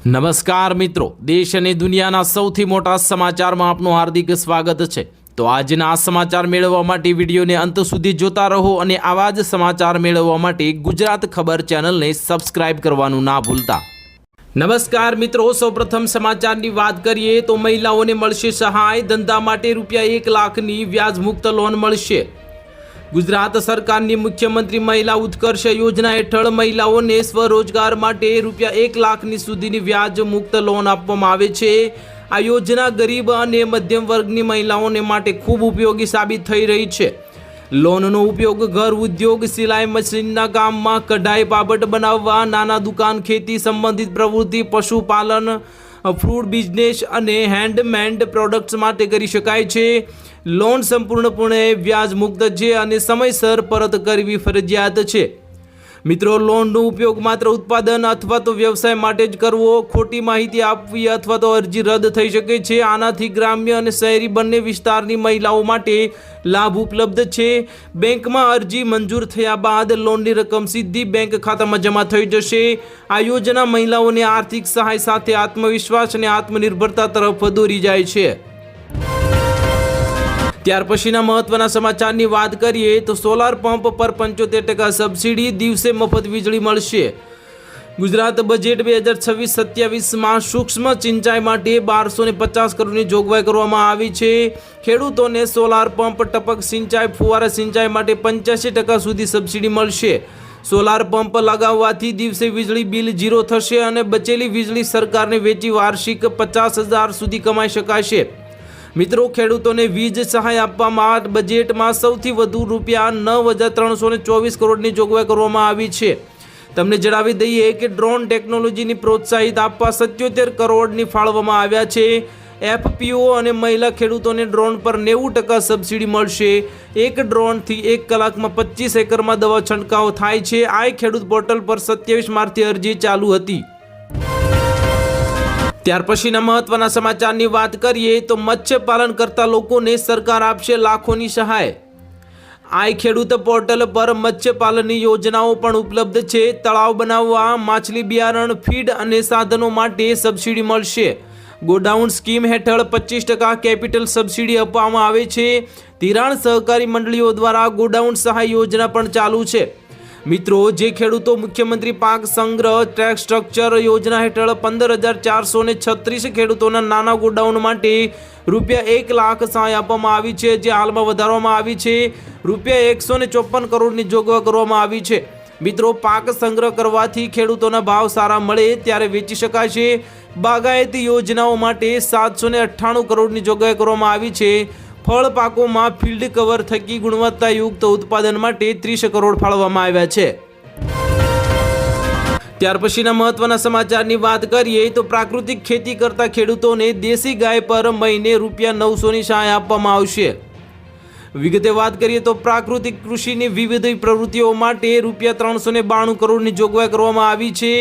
નમસ્કાર મિત્રો, દેશ અને દુનિયાના સૌથી મોટા સમાચારમાં આપનું હાર્દિક સ્વાગત છે। તો આજના આ સમાચાર મેળવવા માટે વિડીયોને અંત સુધી જોતા રહો અને આવા જ સમાચાર મેળવવા માટે ગુજરાત ખબર ચેનલને સબસ્ક્રાઇબ કરવાનું ના ભૂલતા। નમસ્કાર મિત્રો, સૌપ્રથમ સમાચારની વાત કરીએ તો મહિલાઓને મળશે સહાય, ધંધા માટે ₹1 લાખની વ્યાજમુક્ત લોન મળશે। ગુજરાત સરકારની મુખ્યમંત્રી મહિલા ઉત્કર્ષ યોજના હેઠળ મહિલાઓને સ્વરોજગાર માટે ₹1 લાખની સુધીની વ્યાજ મુક્ત લોન આપવામાં આવે છે। આ યોજના ગરીબ અને મધ્યમ વર્ગની મહિલાઓને માટે ખૂબ ઉપયોગી સાબિત થઈ રહી છે। લોનનો ઉપયોગ ઘર ઉદ્યોગ, સિલાઈ મશીનના કામમાં, કઢાઈ પાપડ બનાવવા, નાના દુકાન, ખેતી સંબંધિત પ્રવૃત્તિ, પશુપાલન, ફૂડ બિઝનેસ અને હેન્ડમેડ પ્રોડક્ટ્સ માટે કરી શકાય છે। લોન સંપૂર્ણપણે વ્યાજ મુક્ત છે અને સમયસર પરત કરવી ફરજિયાત છે। મિત્રો, લોનનો ઉપયોગ માત્ર ઉત્પાદન અથવા તો વ્યવસાય માટે જ કરવો, ખોટી માહિતી આપવી અથવા તો અરજી રદ થઈ શકે છે। આનાથી ગ્રામ્ય અને શહેરી બંને વિસ્તારની મહિલાઓ માટે લાભ ઉપલબ્ધ છે। બેંકમાં અરજી મંજૂર થયા બાદ લોનની રકમ સીધી બેંક ખાતામાં જમા થઈ જશે। આ યોજના મહિલાઓને આર્થિક સહાય સાથે આત્મવિશ્વાસ અને આત્મનિર્ભરતા તરફ દોરી જાય છે। ત્યાર પછીના મહત્વના સમાચારની વાત કરીએ તો સોલાર પંપ પર 75% સબસિડી, દિવસે મફત વીજળી મળશે। ગુજરાત બજેટ 2026-27માં સૂક્ષ્મ સિંચાઈ માટે 1250 કરોડની જોગવાઈ કરવામાં આવી છે। ખેડૂતોને સોલાર પંપ, ટપક સિંચાઈ, ફુવારા સિંચાઈ માટે 85% સુધી સબસિડી મળશે। સોલાર પંપ લગાવવાથી દિવસે વીજળી બિલ 0 થશે અને બચેલી વીજળી સરકારને વેચી વાર્ષિક 50,000 સુધી કમાઈ શકાશે। મિત્રો, ખેડૂતોને વીજ સહાય આપવામાં બજેટમાં સૌથી વધુ ₹9,324 કરોડની જોગવાઈ કરવામાં આવી છે। તમને જણાવી દઈએ કે ડ્રોન ટેકનોલોજીને પ્રોત્સાહિત આપવા 77 કરોડની ફાળવવામાં આવ્યા છે। એફપીઓ અને મહિલા ખેડૂતોને ડ્રોન પર 90% સબસિડી મળશે। એક ડ્રોનથી 1 કલાકમાં 25 એકરમાં દવા છંટકાવ થાય છે। આ ખેડૂત પોર્ટલ પર 27 માર્ચથી અરજી ચાલુ હતી। ત્યાર પછીના મહત્વના સમાચારની વાત કરીએ તો મત્સ્યપાલન કરતા લોકોને સરકાર આપશે લાખોની સહાય। આ ખેડૂત પોર્ટલ પર મત્સ્યપાલનની યોજનાઓ પણ ઉપલબ્ધ છે। તળાવ બનાવવા, માછલી બિયારણ, ફીડ અને સાધનો માટે સબસિડી મળશે। ગોડાઉન સ્કીમ હેઠળ 25% કેપિટલ સબસિડી આપવામાં આવે છે। ધિરાણ સહકારી મંડળીઓ દ્વારા ગોડાઉન સહાય યોજના પણ ચાલુ છે। મિત્રો, જે ખેડૂતો મુખ્યમંત્રી પાક સંગ્રહ ટેક્સ સ્ટ્રક્ચર યોજના હેઠળ 15,436 ખેડૂતોના નાના ગોડાઉન માટે ₹1 લાખ સહાય આપવામાં આવી છે, જે હાલમાં વધારવામાં આવી છે। ₹154 કરોડની જોગવાઈ કરવામાં આવી છે। મિત્રો, પાક સંગ્રહ કરવાથી ખેડૂતોના ભાવ સારા મળે ત્યારે વેચી શકાશે। બાગાયતી યોજનાઓ માટે 798 કરોડની જોગવાઈ કરવામાં આવી છે। ફળ પાકોમાં ફિલ્ડ કવર થકી ગુણવત્તાયુક્ત ઉત્પાદન માટે 30 કરોડ ફાળવવામાં આવ્યા છે। ત્યાર પછીના મહત્વના સમાચારની વાત કરીએ તો પ્રાકૃતિક ખેતી કરતા ખેડૂતોને દેશી ગાય પર મહિને ₹900ની સહાય આપવામાં આવશે। વિગતે વાત કરીએ તો પ્રાકૃતિક કૃષિની વિવિધ પ્રવૃત્તિઓ માટે ₹392 કરોડની જોગવાઈ કરવામાં આવી છે।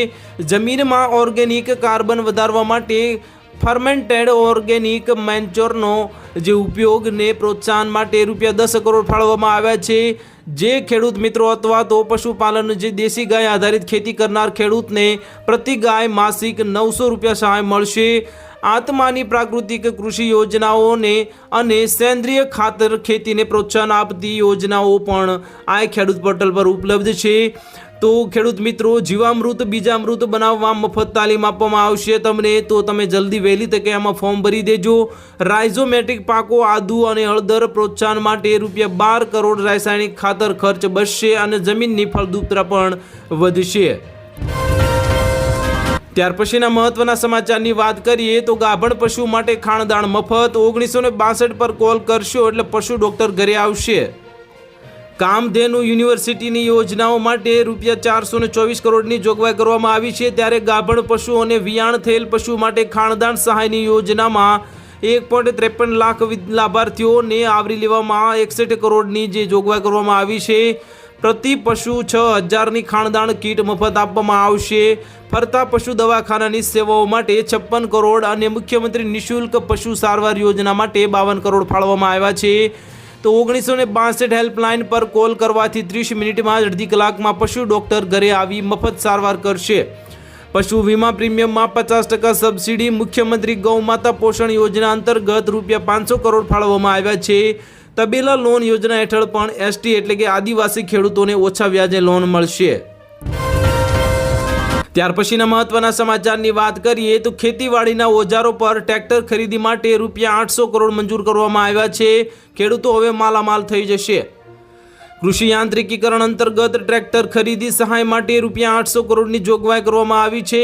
જમીનમાં ઓર્ગેનિક કાર્બન વધારવા માટે ફર્મેન્ટેડ ઓર્ગેનિક મેન્યોરનો જે ઉપયોગને પ્રોત્સાહન માટે ₹10 કરોડ ફાળવવામાં આવ્યા છે। જે ખેડૂત મિત્રો અથવા તો પશુપાલન જે દેશી ગાય આધારિત ખેતી કરનાર ખેડૂતને પ્રતિ ગાય માસિક ₹900 સહાય મળશે। આત્માની પ્રાકૃતિક કૃષિ યોજનાઓને અને સેન્દ્રિય ખાતર ખેતીને પ્રોત્સાહન આપતી યોજનાઓ પણ આ ખેડૂત પોર્ટલ પર ઉપલબ્ધ છે। તો ખેડૂત મિત્રો, જીવામૃત, બીજામૃત બનાવવા મફત તાલીમ આપવામાં આવશે તમને। તો તમે જલ્દી વહેલી તકે આમાં ફોર્મ ભરી દેજો। રાઇઝોમેટિક પાકો, આદુ અને હળદર પ્રોત્સાહન માટે ₹12 કરોડ રાસાયણિક ખાતર ખર્ચ બચશે અને જમીનની ફળદ્રુપતા પણ વધશે। ત્યાર પછીના મહત્વના સમાચારની વાત કરીએ તો ગાભણ પશુ માટે ખાણદાણ મફત। 1962 પર કોલ કરશો એટલે પશુ ડોક્ટર ઘરે આવશે। કામધેનુ યુનિવર્સિટીની યોજનાઓ માટે ₹424 કરોડની જોગવાઈ કરવામાં આવી છે। ત્યારે ગાભણ પશુ અને વિયાણ થયેલ પશુ માટે ખાણદાણ સહાયની યોજનામાં 1.53 લાખ લાભાર્થીઓને આવરી લેવામાં 61 કરોડની જે જોગવાઈ કરવામાં આવી છે। પ્રતિ પશુ 6,000ની ખાણદાણ કીટ મફત આપવામાં આવશે। ફરતા પશુ દવાખાનાની સેવાઓ માટે 56 કરોડ અને મુખ્યમંત્રી નિઃશુલ્ક પશુ સારવાર યોજના માટે 52 કરોડ ફાળવવામાં આવ્યા છે। તો 1962 હેલ્પલાઇન પર કોલ કરવાથી 30 મિનિટમાં અડધી કલાકમાં પશુ ડોક્ટર ઘરે આવી મફત સારવાર કરશે। પશુ વીમા પ્રીમિયમમાં 50% સબસિડી. મુખ્યમંત્રી ગૌ માતા પોષણ યોજના અંતર્ગત ₹500 કરોડ ફાળવવામાં આવ્યા છે. તબેલા લોન યોજના હેઠળ પણ એસટી એટલે કે આદિવાસી ખેડૂતોને ઓછા વ્યાજે લોન મળશે. ત્યાર પછીના મહત્વના સમાચારની વાત કરીએ તો ખેતીવાડીના ઓજારો પર ટ્રેક્ટર ખરીદી માટે ₹800 કરોડ મંજૂર કરવામાં આવ્યા છે. ખેડૂતો હવે માલામાલ થઈ જશે. કૃષિ યાંત્રિકીકરણ અંતર્ગત ટ્રેક્ટર ખરીદી સહાય માટે ₹800 કરોડની જોગવાઈ કરવામાં આવી છે.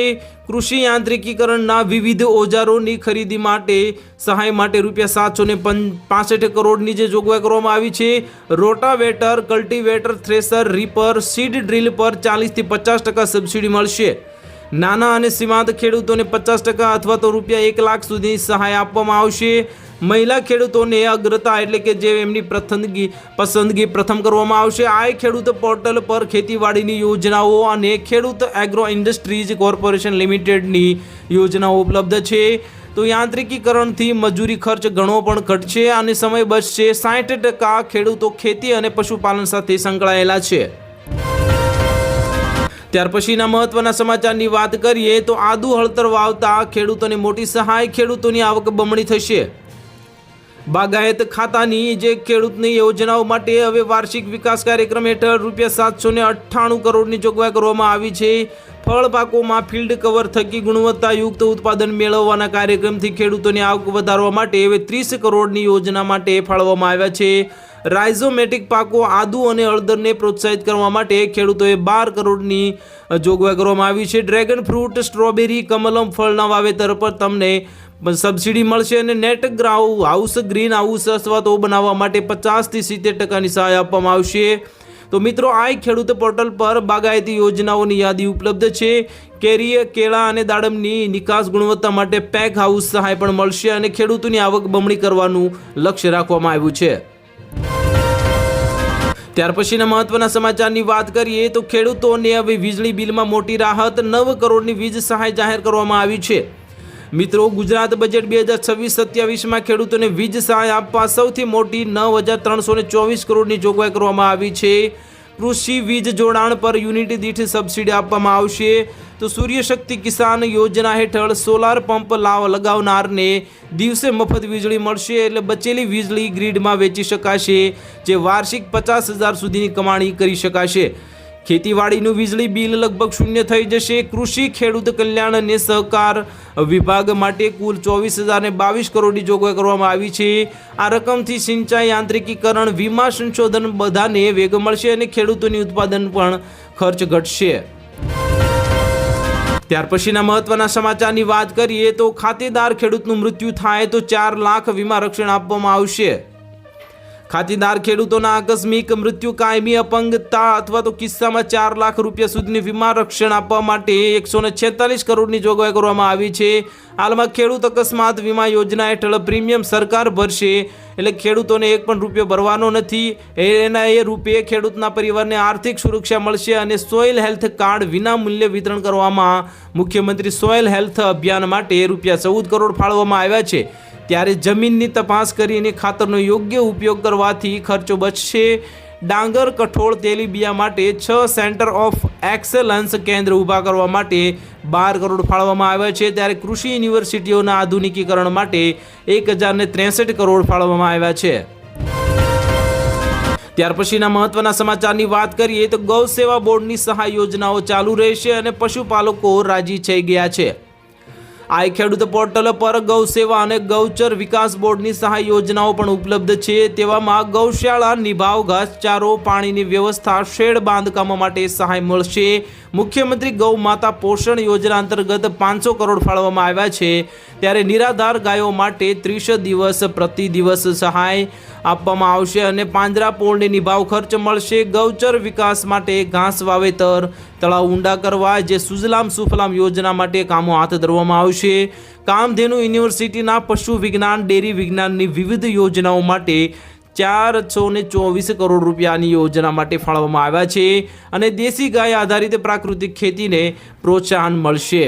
કૃષિ યાંત્રિકીકરણના વિવિધ ઓજારોની ખરીદી માટે સહાય માટે ₹765 કરોડની જે જોગવાઈ કરવામાં આવી છે. Rotavator, cultivator, thresher, reaper, seed drill પર 40 થી 50% સબસિડી મળશે. નાના અને સીમાંત ખેડૂતોને 50% અથવા તો ₹1 લાખ સુધી સહાય આપવામાં આવશે. મહિલા ખેડૂતોને અગ્રતા એટલે કે જે એમની પસંદગી પ્રથમ કરવામાં આવશે. આ ખેડૂત પોર્ટલ પર ખેતીવાડીની યોજનાઓ અને ખેડૂત એગ્રો ઇન્ડસ્ટ્રીઝ કોર્પોરેશન લિમિટેડની યોજનાઓ ઉપલબ્ધ છે. તો યાંત્રિકીકરણથી મજૂરી ખર્ચ ઘણો પણ ઘટશે અને સમય બચશે. 60% ખેડૂતો ખેતી અને પશુપાલન સાથે સંકળાયેલા છે. ત્યાર પછીના મહત્વના સમાચારની વાત કરીએ તો આદુ હળદર વાવતા ખેડૂતોને મોટી સહાય. ખેડૂતોની આવક બમણી થશે. બાગાયત ખાતાની જે ખેડૂતની યોજનાઓ માટે હવે વાર્ષિક વિકાસ કાર્યક્રમ હેઠળ ₹798 કરોડની જોગવાઈ કરવામાં આવી છે. ફળ પાકોમાં ફિલ્ડ કવર થકી ગુણવત્તાયુક્ત ઉત્પાદન મેળવવાના કાર્યક્રમથી ખેડૂતોની આવક વધારવા માટે હવે 30 કરોડની યોજના માટે ફાળવવામાં આવ્યા છે. રાઇઝોમેટિક પાકો આદુ અને હળદરને પ્રોત્સાહિત કરવા માટે ખેડૂતોએ 12 કરોડની જોગવાઈ કરવામાં આવી છે. ડ્રેગન ફ્રૂટ, સ્ટ્રોબેરી, કમલમ ફળના વાવેતર પર તમને સબસિડી મળશે અને નેટ હાઉસ, ગ્રીન હાઉસ અથવા તો બનાવવા માટે 50 થી 70% સહાય આપવામાં આવશે. તો મિત્રો, આ ખેડૂત પોર્ટલ પર બાગાયતી યોજનાઓની યાદી ઉપલબ્ધ છે. કેરી, કેળા અને દાડમની નિકાસ ગુણવત્તા માટે પેક હાઉસ સહાય પણ મળશે અને ખેડૂતોની આવક બમણી કરવાનું લક્ષ્ય રાખવામાં આવ્યું છે. ત્યાર પછીના મહત્વના સમાચારની વાત કરીએ તો ખેડૂતોને હવે વીજળી બિલમાં મોટી રાહત. 9 કરોડની વીજ સહાય જાહેર કરવામાં આવી છે. મિત્રો, ગુજરાત બજેટ 2026-27માં ખેડૂતોને વીજ સહાય આપવા સૌથી મોટી 9,324 કરોડની જોગવાઈ કરવામાં આવી છે. કૃષિ વીજ જોડાણ પર યુનિટ દીઠ સબસિડી આપવામાં આવશે. તો સૂર્યશક્તિ કિસાન યોજના હેઠળ સોલાર પંપ લગાવનારને દિવસે મફત વીજળી મળશે. એટલે બચેલી વીજળી ગ્રીડમાં વેચી શકાશે, જે વાર્ષિક 50,000 સુધીની કમાણી કરી શકાશે. ખેતીવાડીનું વીજળી બિલ લગભગ શૂન્ય થઈ જશે. કૃષિ ખેડૂત કલ્યાણ અને સહકાર વિભાગ માટે કુલ 24,022 કરોડની જોગવાઈ કરવામાં આવી છે. આ રકમથી સિંચાઈ યાંત્રિકીકરણ, વીમા, સંશોધન બધાને વેગ મળશે અને ખેડૂતોની ઉત્પાદન પણ ખર્ચ ઘટશે. ત્યાર પછીના મહત્વના સમાચારની વાત કરીએ તો ખાતેદાર ખેડૂતનું મૃત્યુ થાય તો 4 લાખ વીમા રક્ષણ આપવામાં આવશે. ખાતેદાર ખેડૂતોના આકસ્મિક મૃત્યુ, કાયમી અપંગતા અથવા તો કિસ્સામાં 4 લાખ રૂપિયા સુધીની વીમા રક્ષણ આપવા માટે 146 કરોડની જોગવાઈ કરવામાં આવી છે. હાલમાં ખેડૂત અકસ્માત વીમા યોજના હેઠળ પ્રીમિયમ સરકાર ભરશે. એટલે ખેડૂતોને એક પણ રૂપિયો ભરવાનો નથી. એના એ રૂપે ખેડૂતના પરિવારને આર્થિક સુરક્ષા મળશે અને સોઇલ હેલ્થ કાર્ડ વિના મૂલ્યે વિતરણ કરવામાં મુખ્યમંત્રી સોઇલ હેલ્થ અભિયાન માટે ₹14 કરોડ ફાળવવામાં આવ્યા છે. ત્યારે જમીનની તપાસ કરીને ખાતરનો યોગ્ય ઉપયોગ કરવાથી ખર્ચો બચશે. ડાંગર, કઠોળ, તેલીબિયા માટે 6 સેન્ટર ઓફ એક્સેલન્સ કેન્દ્ર ઊભા કરવા માટે 12 કરોડ ફાળવવામાં આવ્યા છે. ત્યારે કૃષિ યુનિવર્સિટીઓના આધુનિકીકરણ માટે 1,063 કરોડ ફાળવવામાં આવ્યા છે. ત્યાર પછીના મહત્વના સમાચારની વાત કરીએ તો ગૌ સેવા બોર્ડની સહાય યોજનાઓ ચાલુ રહેશે અને પશુપાલકો રાજી થઈ ગયા છે. આ ખેડૂત પોર્ટલ પર ગૌ સેવા અને ગૌચર વિકાસ બોર્ડની સહાય યોજનાઓ પણ ઉપલબ્ધ છે. તેવામાં ગૌશાળા, નિભાવ, ઘાસચારો, પાણીની વ્યવસ્થા, શેડ બાંધકામો માટે સહાય મળશે. મુખ્યમંત્રી ગૌ માતા પોષણ યોજના અંતર્ગત 500 કરોડ ફાળવવામાં આવ્યા છે. ત્યારે નિરાધાર ગાયો માટે 30 દિવસ પ્રતિ દિવસ સહાય આપવામાં આવશે અને પાંજરાપોળને નિભાવ ખર્ચ મળશે. ગૌચર વિકાસ માટે ઘાસ વાવેતર, તળાવ ઊંડા કરવા જે સુજલામ સુફલામ યોજના માટે કામો હાથ ધરવામાં આવશે. કામધેનુ યુનિવર્સિટીના પશુ વિજ્ઞાન, ડેરી વિજ્ઞાનની વિવિધ યોજનાઓ માટે 424 કરોડ રૂપિયાની યોજના માટે ફાળવવામાં આવ્યા છે અને દેશી ગાય આધારિત પ્રાકૃતિક ખેતીને પ્રોત્સાહન મળશે.